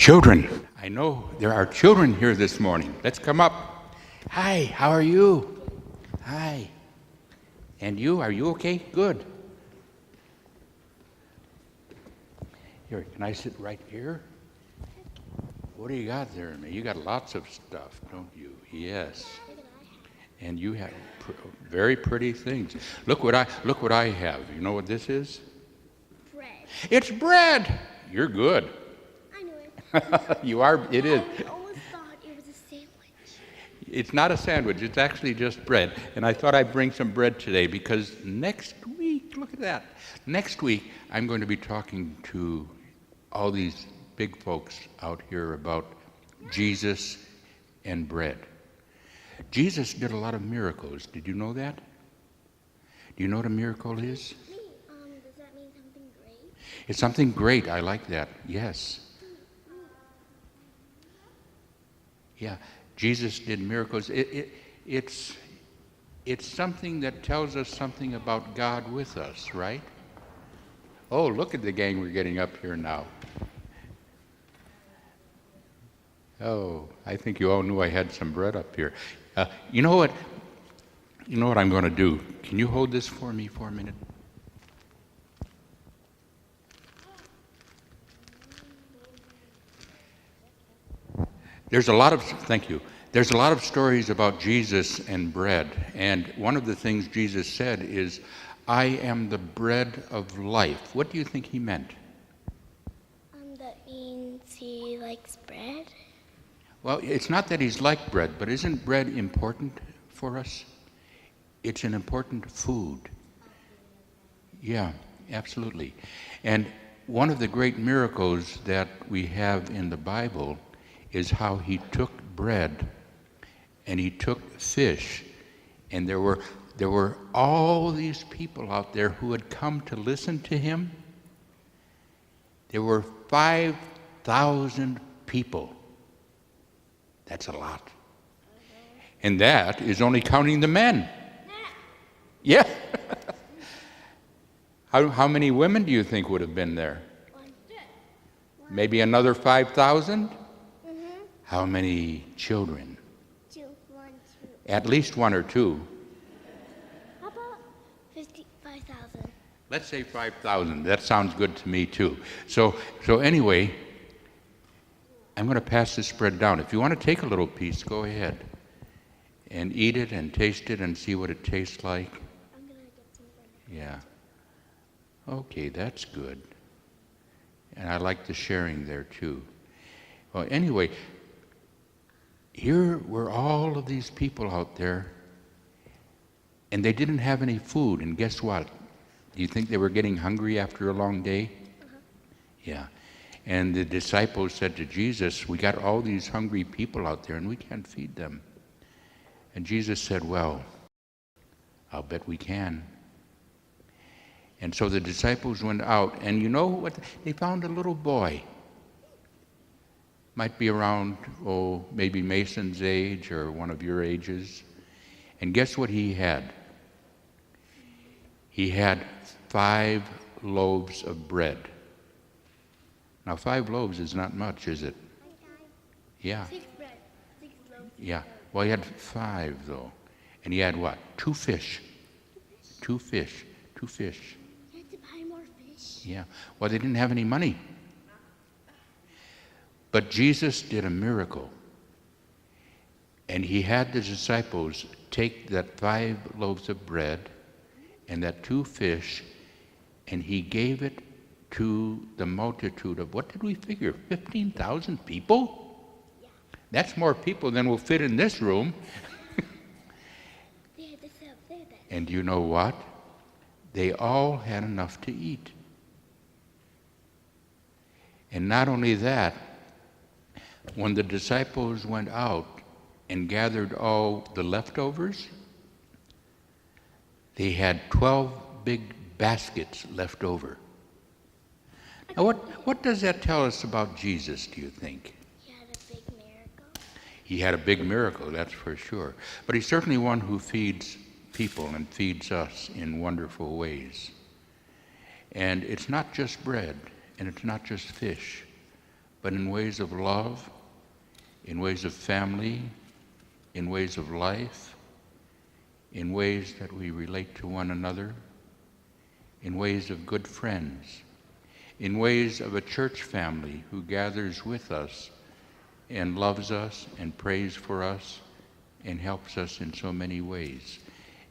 Children, I know there are children here this morning. Let's come up. Hi, how are you? Hi. And you, are you okay? Good. Here, can I sit right here? What do you got there? You got lots of stuff, don't you? Yes. And you have very pretty things. Look what I have. You know what this is? Bread. It's bread. You're good. I knew it. You are. It is. I always thought it was a sandwich. It's not a sandwich. It's actually just bread. And I thought I'd bring some bread today because next week, look at that. Next week, I'm going to be talking to all these big folks out here about Jesus and bread. Jesus did a lot of miracles. Did you know that? Do you know what a miracle is? Does that mean something great? It's something great. I like that. Yes. Yeah. Jesus did miracles. It's something that tells us something about God with us, right? Oh, look at the gang we're getting up here now. Oh, I think you all knew I had some bread up here. You know what? You know what I'm going to do? Can you hold this for me for a minute? Thank you. There's a lot of stories about Jesus and bread. And one of the things Jesus said is, I am the bread of life. What do you think he meant? That means he likes bread. Well, it's not that he's like bread, but isn't bread important for us? It's an important food. Yeah, absolutely. And one of the great miracles that we have in the Bible is how he took bread and he took fish, and there were all these people out there who had come to listen to him. There were 5,000 people. That's a lot. And that is only counting the men. Yeah. How many women do you think would have been there? Maybe another 5,000? How many children? Two. At least one or two. How about 5,000? Let's say 5,000. That sounds good to me too. So anyway, I'm going to pass this bread down. If you want to take a little piece, go ahead and eat it and taste it and see what it tastes like. I'm going to get some bread. Yeah. Okay, that's good. And I like the sharing there too. Well, anyway, here were all of these people out there, and they didn't have any food. And guess what? Do you think they were getting hungry after a long day? Yeah. And the disciples said to Jesus, we got all these hungry people out there and we can't feed them. And Jesus said, well, I'll bet we can. And so the disciples went out, and you know what? They found a little boy. Might be around, maybe Mason's age or one of your ages. And guess what he had? He had 5 loaves of bread. Now, 5 loaves is not much, is it? Yeah. 6 bread. 6 loaves. Yeah. Well, he had 5, though. And he had what? 2 fish. 2 fish. 2 fish. You had to buy more fish. Yeah. Well, they didn't have any money. But Jesus did a miracle. And he had the disciples take that 5 loaves of bread and that 2 fish, and he gave it to the multitude of, what did we figure, 15,000 people? Yeah. That's more people than will fit in this room. They had to sit up there then. And you know what? They all had enough to eat. And not only that, when the disciples went out and gathered all the leftovers, they had 12 big baskets left over. Now, what does that tell us about Jesus, do you think? He had a big miracle. He had a big miracle, that's for sure. But he's certainly one who feeds people and feeds us in wonderful ways. And it's not just bread, and it's not just fish, but in ways of love, in ways of family, in ways of life, in ways that we relate to one another, in ways of good friends, in ways of a church family who gathers with us and loves us and prays for us and helps us in so many ways.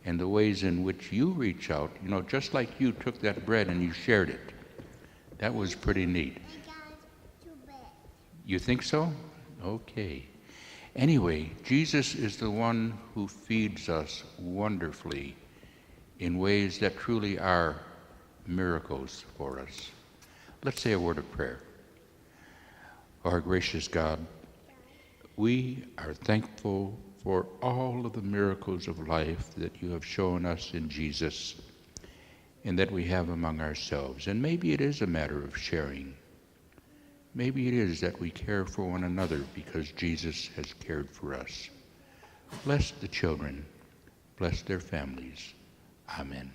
And the ways in which you reach out, just like you took that bread and you shared it. That was pretty neat. You think so? Okay. Anyway, Jesus is the one who feeds us wonderfully in ways that truly are miracles for us. Let's say a word of prayer. Our gracious God, we are thankful for all of the miracles of life that you have shown us in Jesus and that we have among ourselves. And maybe it is a matter of sharing. Maybe it is that we care for one another because Jesus has cared for us. Bless the children. Bless their families. Amen.